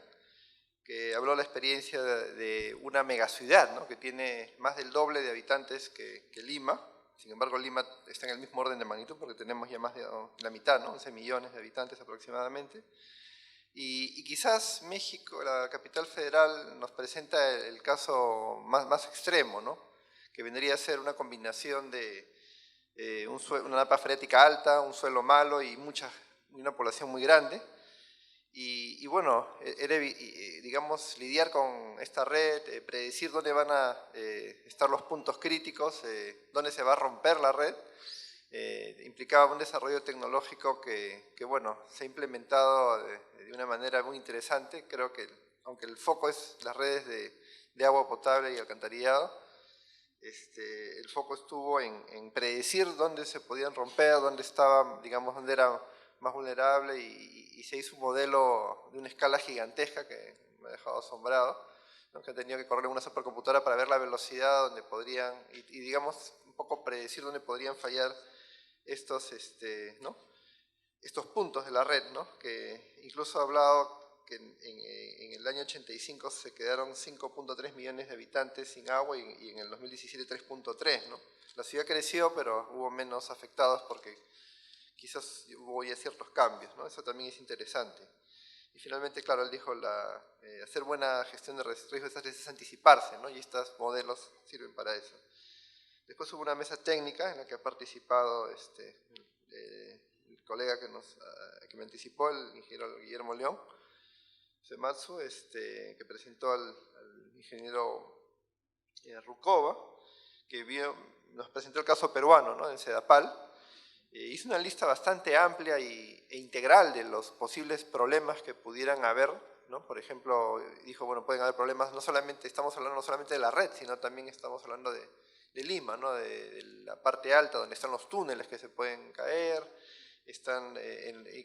que habló de la experiencia de una megaciudad, ¿no?, que tiene más del doble de habitantes que Lima. Sin embargo, Lima está en el mismo orden de magnitud porque tenemos ya más de la mitad, ¿no?, 11 millones de habitantes aproximadamente. Y quizás México, la capital federal, nos presenta el caso más extremo, ¿no?, que vendría a ser una combinación de una napa freática alta, un suelo malo y una población muy grande. Y bueno, digamos, lidiar con esta red, predecir dónde van a estar los puntos críticos, dónde se va a romper la red, implicaba un desarrollo tecnológico que bueno, se ha implementado de una manera muy interesante. Creo que, aunque el foco es las redes de agua potable y alcantarillado, el foco estuvo en predecir dónde se podían romper, dónde estaba, digamos, dónde era más vulnerable, y se hizo un modelo de una escala gigantesca que me ha dejado asombrado, ¿no?, que ha tenido que correr una supercomputadora para ver la velocidad donde podrían, y digamos, un poco predecir dónde podrían fallar estos puntos de la red, ¿no?, que incluso ha hablado que en el año 85 se quedaron 5.3 millones de habitantes sin agua y en el 2017 3.3, ¿no? La ciudad creció, pero hubo menos afectados porque quizás hubo ya ciertos cambios, ¿no? Eso también es interesante. Y finalmente, claro, él dijo, hacer buena gestión de riesgos es anticiparse, ¿no?, y estos modelos sirven para eso. Después hubo una mesa técnica en la que ha participado el colega que me anticipó, el ingeniero Guillermo León Sematsu, que presentó al ingeniero Rucova, que nos presentó el caso peruano, ¿no?, en Sedapal. Hizo una lista bastante amplia e integral de los posibles problemas que pudieran haber, ¿no? Por ejemplo, dijo, bueno, pueden haber problemas, estamos hablando no solamente de la red, sino también estamos hablando de Lima, ¿no?, de la parte alta, donde están los túneles que se pueden caer, están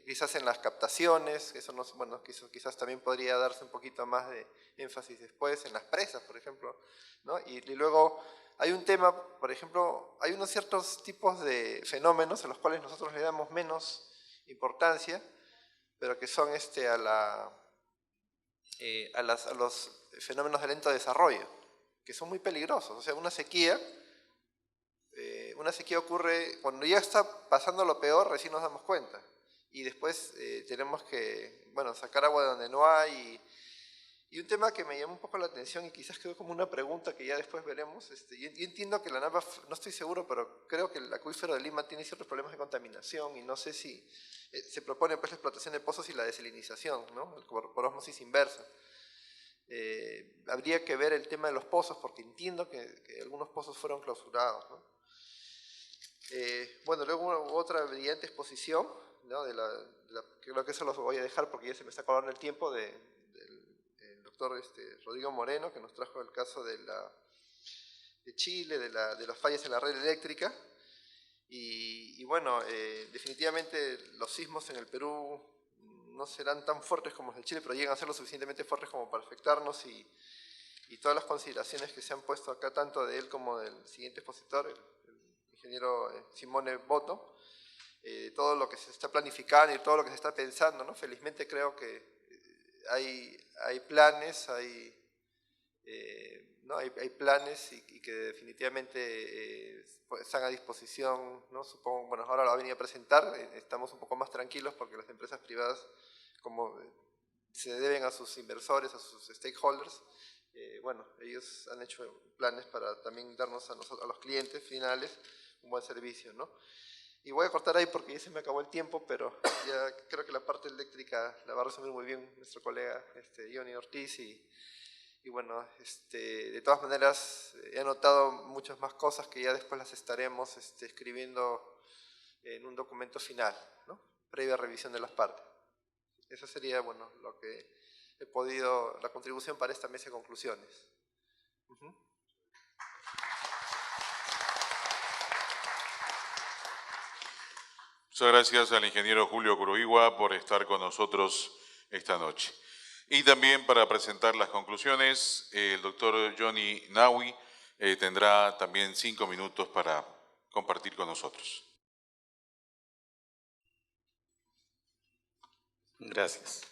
quizás en las captaciones, eso no, bueno, quizás también podría darse un poquito más de énfasis después, en las presas, por ejemplo, ¿no? Y luego hay un tema, por ejemplo, hay unos ciertos tipos de fenómenos a los cuales nosotros le damos menos importancia, pero que son a los fenómenos de lento desarrollo, que son muy peligrosos. O sea, una sequía ocurre cuando ya está pasando lo peor, recién nos damos cuenta. Y después tenemos que, bueno, sacar agua de donde no hay. Y un tema que me llamó un poco la atención y quizás quedó como una pregunta que ya después veremos. Yo entiendo que la NAPA, no estoy seguro, pero creo que el acuífero de Lima tiene ciertos problemas de contaminación y no sé si se propone pues la explotación de pozos y la desalinización, ¿no?, por ósmosis inversa. Habría que ver el tema de los pozos porque entiendo que algunos pozos fueron clausurados, ¿no? Bueno, luego hubo otra brillante exposición, ¿no? Creo que eso lo voy a dejar porque ya se me está acabando el tiempo, del doctor Rodrigo Moreno, que nos trajo el caso de Chile, de las fallas en la red eléctrica. Y bueno, definitivamente los sismos en el Perú no serán tan fuertes como los de Chile, pero llegan a ser lo suficientemente fuertes como para afectarnos, y todas las consideraciones que se han puesto acá, tanto de él como del siguiente expositor, el ingeniero Simone Boto, todo lo que se está planificando y todo lo que se está pensando, ¿no? Felizmente creo que hay planes, ¿no? hay planes y que definitivamente están a disposición, ¿no? Supongo, bueno, ahora lo ha venido a presentar, estamos un poco más tranquilos porque las empresas privadas, como se deben a sus inversores, a sus stakeholders, bueno, ellos han hecho planes para también darnos a nosotros, a los clientes finales, un buen servicio, ¿no? Y voy a cortar ahí porque ya se me acabó el tiempo, pero ya creo que la parte eléctrica la va a resumir muy bien nuestro colega Johnny Ortiz, y bueno, de todas maneras he anotado muchas más cosas que ya después las estaremos escribiendo en un documento final, ¿no? Previa revisión de las partes. Eso sería, bueno, lo que he podido, la contribución para esta mesa de conclusiones. Muchas gracias al ingeniero Julio Curuigua por estar con nosotros esta noche. Y también para presentar las conclusiones, el doctor Johnny Nawi tendrá también 5 minutos para compartir con nosotros. Gracias.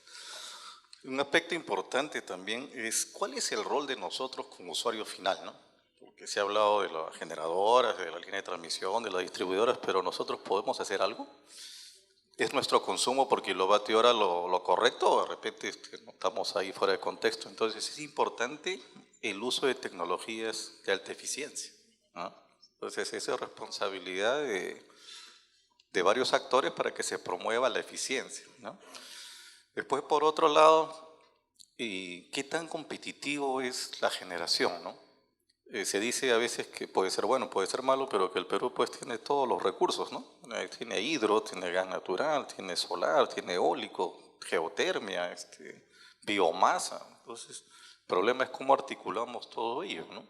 Un aspecto importante también es cuál es el rol de nosotros como usuario final, ¿no? Porque se ha hablado de las generadoras, de la línea de transmisión, de las distribuidoras, pero nosotros podemos hacer algo. ¿Es nuestro consumo por kilovatio hora lo correcto o de repente no estamos ahí fuera de contexto? Entonces es importante el uso de tecnologías de alta eficiencia, ¿no? Entonces esa es responsabilidad de varios actores para que se promueva la eficiencia, ¿no? Después, por otro lado, ¿qué tan competitivo es la generación, ¿no? Se dice a veces que puede ser bueno, puede ser malo, pero que el Perú pues tiene todos los recursos, ¿no? Tiene hidro, tiene gas natural, tiene solar, tiene eólico, geotermia, biomasa. Entonces, el problema es cómo articulamos todo ello, ¿no?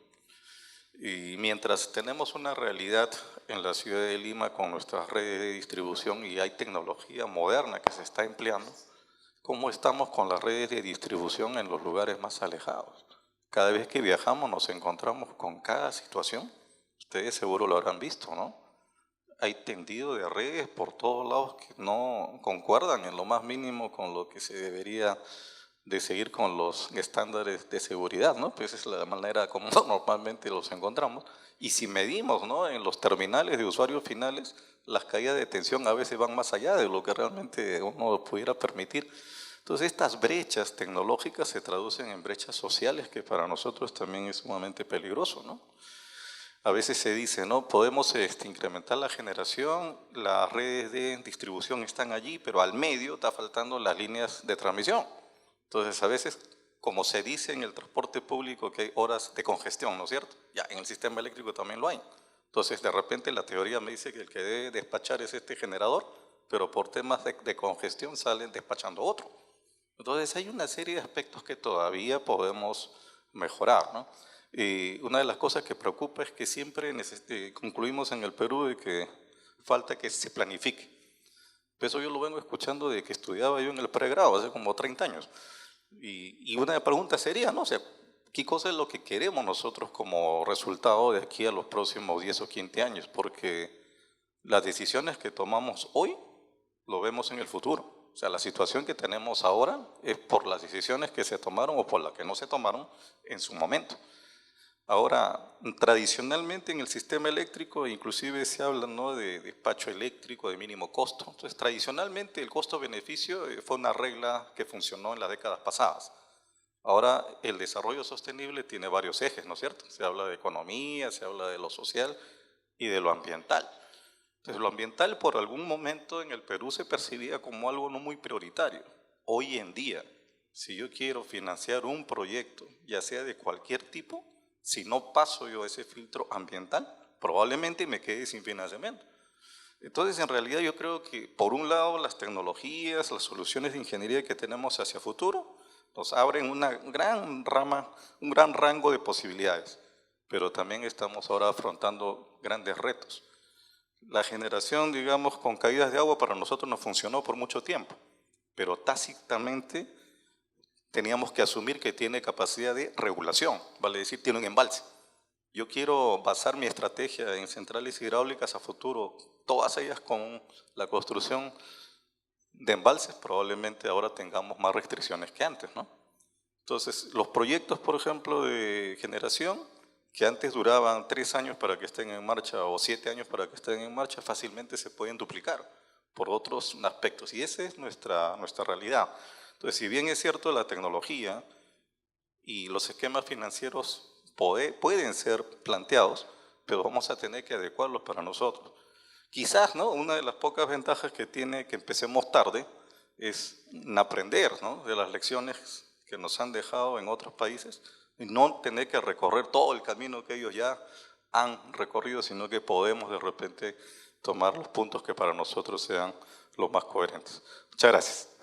Y mientras tenemos una realidad en la ciudad de Lima con nuestras redes de distribución y hay tecnología moderna que se está empleando, ¿cómo estamos con las redes de distribución en los lugares más alejados? Cada vez que viajamos nos encontramos con cada situación. Ustedes seguro lo habrán visto, ¿no? Hay tendido de redes por todos lados que no concuerdan en lo más mínimo con lo que se debería de seguir con los estándares de seguridad, ¿no? Pues esa es la manera como normalmente los encontramos. Y si medimos, ¿no?, en los terminales de usuarios finales, las caídas de tensión a veces van más allá de lo que realmente uno pudiera permitir. Entonces estas brechas tecnológicas se traducen en brechas sociales que para nosotros también es sumamente peligroso, ¿no? A veces se dice, ¿no?, podemos incrementar la generación, las redes de distribución están allí, pero al medio está faltando las líneas de transmisión. Entonces, a veces, como se dice en el transporte público que hay horas de congestión, ¿no es cierto? Ya, en el sistema eléctrico también lo hay. Entonces, de repente la teoría me dice que el que debe despachar es este generador, pero por temas de congestión salen despachando otro. Entonces, hay una serie de aspectos que todavía podemos mejorar, ¿no? Y una de las cosas que preocupa es que siempre concluimos en el Perú de que falta que se planifique. Eso yo lo vengo escuchando de que estudiaba yo en el pregrado hace como 30 años. Y una pregunta sería, ¿no? O sea, ¿qué cosa es lo que queremos nosotros como resultado de aquí a los próximos 10 o 15 años? Porque las decisiones que tomamos hoy lo vemos en el futuro. O sea, la situación que tenemos ahora es por las decisiones que se tomaron o por las que no se tomaron en su momento. Ahora, tradicionalmente en el sistema eléctrico inclusive se habla, ¿no?, de despacho eléctrico de mínimo costo. Entonces, tradicionalmente el costo-beneficio fue una regla que funcionó en las décadas pasadas. Ahora, el desarrollo sostenible tiene varios ejes, ¿no es cierto? Se habla de economía, se habla de lo social y de lo ambiental. Entonces, lo ambiental por algún momento en el Perú se percibía como algo no muy prioritario. Hoy en día, si yo quiero financiar un proyecto, ya sea de cualquier tipo, si no paso yo ese filtro ambiental, probablemente me quede sin financiamiento. Entonces, en realidad yo creo que, por un lado, las tecnologías, las soluciones de ingeniería que tenemos hacia futuro nos abren una gran rama, un gran rango de posibilidades, pero también estamos ahora afrontando grandes retos. La generación, digamos, con caídas de agua para nosotros no funcionó por mucho tiempo, pero tácitamente teníamos que asumir que tiene capacidad de regulación, vale decir, tiene un embalse. Yo quiero basar mi estrategia en centrales hidráulicas a futuro, todas ellas con la construcción de embalses, probablemente ahora tengamos más restricciones que antes, ¿no? Entonces, los proyectos, por ejemplo, de generación, que antes duraban 3 años para que estén en marcha o 7 años para que estén en marcha, fácilmente se pueden duplicar por otros aspectos. Y esa es nuestra realidad. Entonces, si bien es cierto la tecnología y los esquemas financieros pueden ser planteados, pero vamos a tener que adecuarlos para nosotros. Quizás, ¿no?, una de las pocas ventajas que tiene que empecemos tarde es en aprender, ¿no?, de las lecciones que nos han dejado en otros países y no tener que recorrer todo el camino que ellos ya han recorrido, sino que podemos de repente tomar los puntos que para nosotros sean los más coherentes. Muchas gracias.